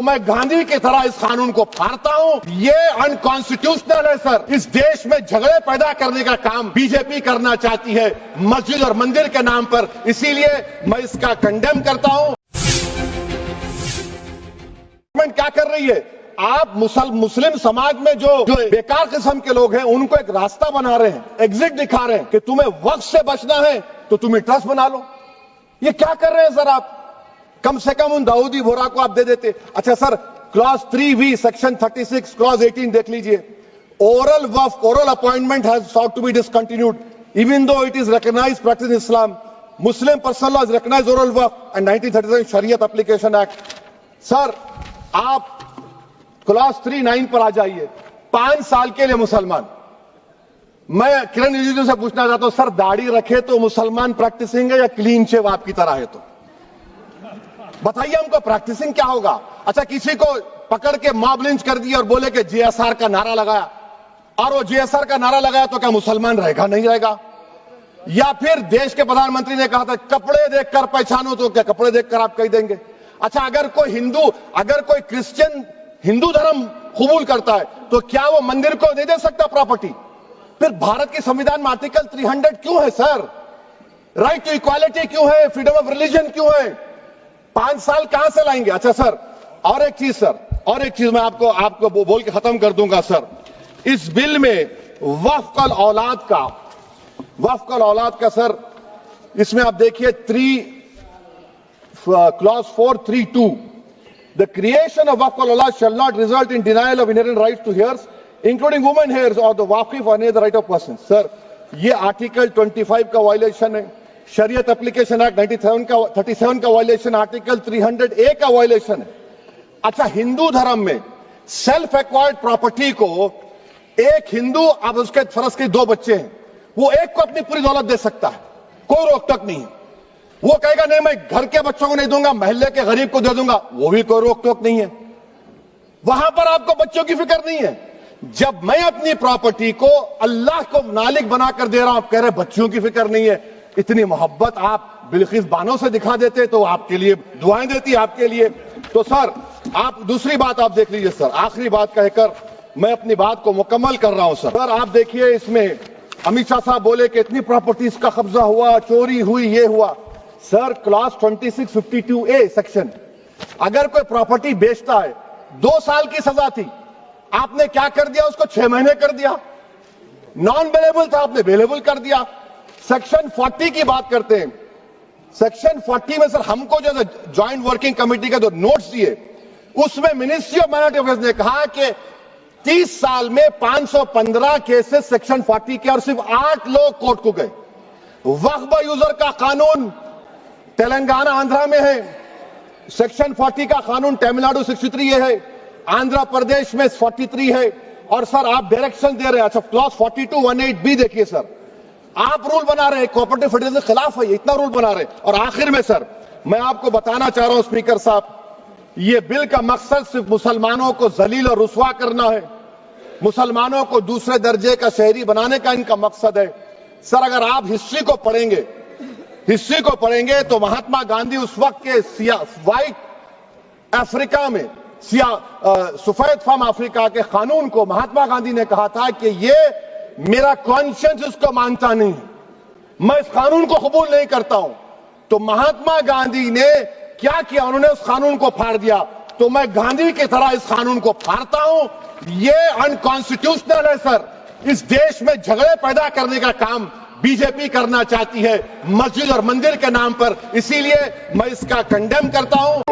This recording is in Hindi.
मैं गांधी की तरह इस कानून को फाड़ता हूं। ये अनकॉन्स्टिट्यूशनल है सर। इस देश में झगड़े पैदा करने का काम बीजेपी करना चाहती है मस्जिद और मंदिर के नाम पर, इसीलिए मैं इसका कंडेम करता हूं। गवर्नमेंट क्या कर रही है? आप मुस्लिम समाज में जो बेकार किस्म के लोग हैं उनको एक रास्ता बना रहे हैं, एग्जिट दिखा रहे हैं कि तुम्हें वक्त से बचना है तो तुम्हें ट्रस्ट बना लो। ये क्या कर रहे हैं सर आप? कम से कम उन दाऊदी बोरा को आप दे देते। अच्छा sir, clause 3V section 36 clause 18 देख लीजिए। Oral of oral appointment has sought to be discontinued even though it is recognized practice in Islam. Muslim personal law is recognized oral waqf and 1937 Shariat Application Act. Sir आप क्लॉज 39 पर आ जाइए। 5 साल के लिए मुसलमान। मैं किरण रिजिजू से पूछना चाहता हूं, सर दाढ़ी रखे तो मुसलमान प्रैक्टिसिंग है या क्लीन शेव आपकी तरह है? तो बताइए हमको, प्रैक्टिसिंग क्या होगा? अच्छा, किसी को पकड़ के मॉब लिंच कर दिया और बोले कि JSR का नारा लगाया, और वो JSR का नारा लगाया तो क्या मुसलमान रहेगा? नहीं रहेगा। या फिर देश के प्रधानमंत्री ने कहा था कपड़े देखकर पहचानो, तो क्या कपड़े देखकर आप कह देंगे? अच्छा, अगर कोई क्रिश्चियन हिंदू धर्म कबूल करता है तो क्या वो मंदिर को दे सकता प्रॉपर्टी? फिर भारत के संविधान में आर्टिकल 300 क्यों है सर? राइट टू इक्वालिटी क्यों है? फ्रीडम ऑफ रिलीजन क्यों है? 5 साल कहां से लाएंगे? अच्छा सर, और एक चीज मैं आपको बोल के खत्म कर दूंगा सर। इस बिल में वक्फ औलाद का सर, इसमें आप देखिए clause 432, the creation of waqf al-awlad shall not result in denial of inherent rights to heirs, including women heirs or the waqif or any other right of person. Sir ये आर्टिकल 25 का वायलेशन है, शरीयत एप्लीकेशन एक्ट 37 का वायलेशन, आर्टिकल 300A का वायलेशन है। अच्छा, हिंदू धर्म में सेल्फ एक्वायर्ड प्रॉपर्टी को एक हिंदू, अब उसके फर्ज के 2 बच्चे हैं, वो एक को अपनी पूरी दौलत दे सकता है, कोई रोक टोक नहीं है। वो कहेगा नहीं मैं घर के बच्चों को नहीं दूंगा, मोहल्ले के गरीब को दे दूंगा, वो भी कोई रोक टोक नहीं है। वहां पर आपको बच्चों की फिक्र नहीं है। जब मैं अपनी प्रॉपर्टी को अल्लाह को मालिक बनाकर दे रहा हूं, आप कह रहे बच्चों की फिक्र नहीं है। इतनी मोहब्बत आप बिल्किस बानो से दिखा देते तो आपके लिए दुआएं देती आपके लिए। तो सर आप दूसरी बात आप देख लीजिए सर, आखिरी बात कहकर मैं अपनी बात को मुकम्मल कर रहा हूं सर। सर आप देखिए, इसमें अमित शाह साहब बोले कि इतनी प्रॉपर्टीज का कब्जा हुआ, चोरी हुई, ये हुआ। सर क्लॉज 2652A सेक्शन, अगर कोई प्रॉपर्टी बेचता है 2 साल की सजा थी, आपने क्या कर दिया? उसको 6 महीने कर दिया। नॉन बेलेबल था, आपने बेलेबल कर दिया। सेक्शन 40 की बात करते हैं। सेक्शन 40 में सर हमको जो ज्वाइंट वर्किंग कमेटी का जो नोट्स दिए, उसमें मिनिस्ट्री ऑफ माइनॉरिटी अफेयर्स ने कहा कि 30 साल में 515 केसेस सेक्शन 40 के, और सिर्फ 8 लोग कोर्ट को गए। वक्फ यूजर का कानून तेलंगाना आंध्रा में है, सेक्शन 40 का कानून तमिलनाडु 63 है, आंध्र प्रदेश में 43 है। और सर आप डायरेक्शन दे रहे हैं। अच्छा, क्लॉज 4218B देखिए सर, आप रूल बना रहे हैं, कोऑपरेटिव फेडरलिज्म के खिलाफ है, इतना रूल बना रहे हैं। और आखिर में सर मैं आपको बताना चाह रहा हूं स्पीकर साहब, ये बिल का मकसद सिर्फ मुसलमानों को जलील और रुस्वा करना है, मुसलमानों को दूसरे दर्जे का शहरी बनाने का इनका मकसद है। सर अगर आप हिस्ट्री को पढ़ेंगे तो महात्मा गांधी उस वक्त के व्हाइट अफ्रीका में सफेद फार्म अफ्रीका के कानून को महात्मा गांधी ने कहा था कि ये मेरा कॉन्शियंस इसको मानता नहीं है, मैं इस कानून को कबूल नहीं करता हूं। तो महात्मा गांधी ने क्या किया? उन्होंने उस कानून को फाड़ दिया। तो मैं गांधी की तरह इस कानून को फाड़ता हूं। ये अनकॉन्स्टिट्यूशनल है सर। इस देश में झगड़े पैदा करने का काम बीजेपी करना चाहती है मस्जिद और मंदिर के नाम पर, इसीलिए मैं इसका कंडेम करता हूं।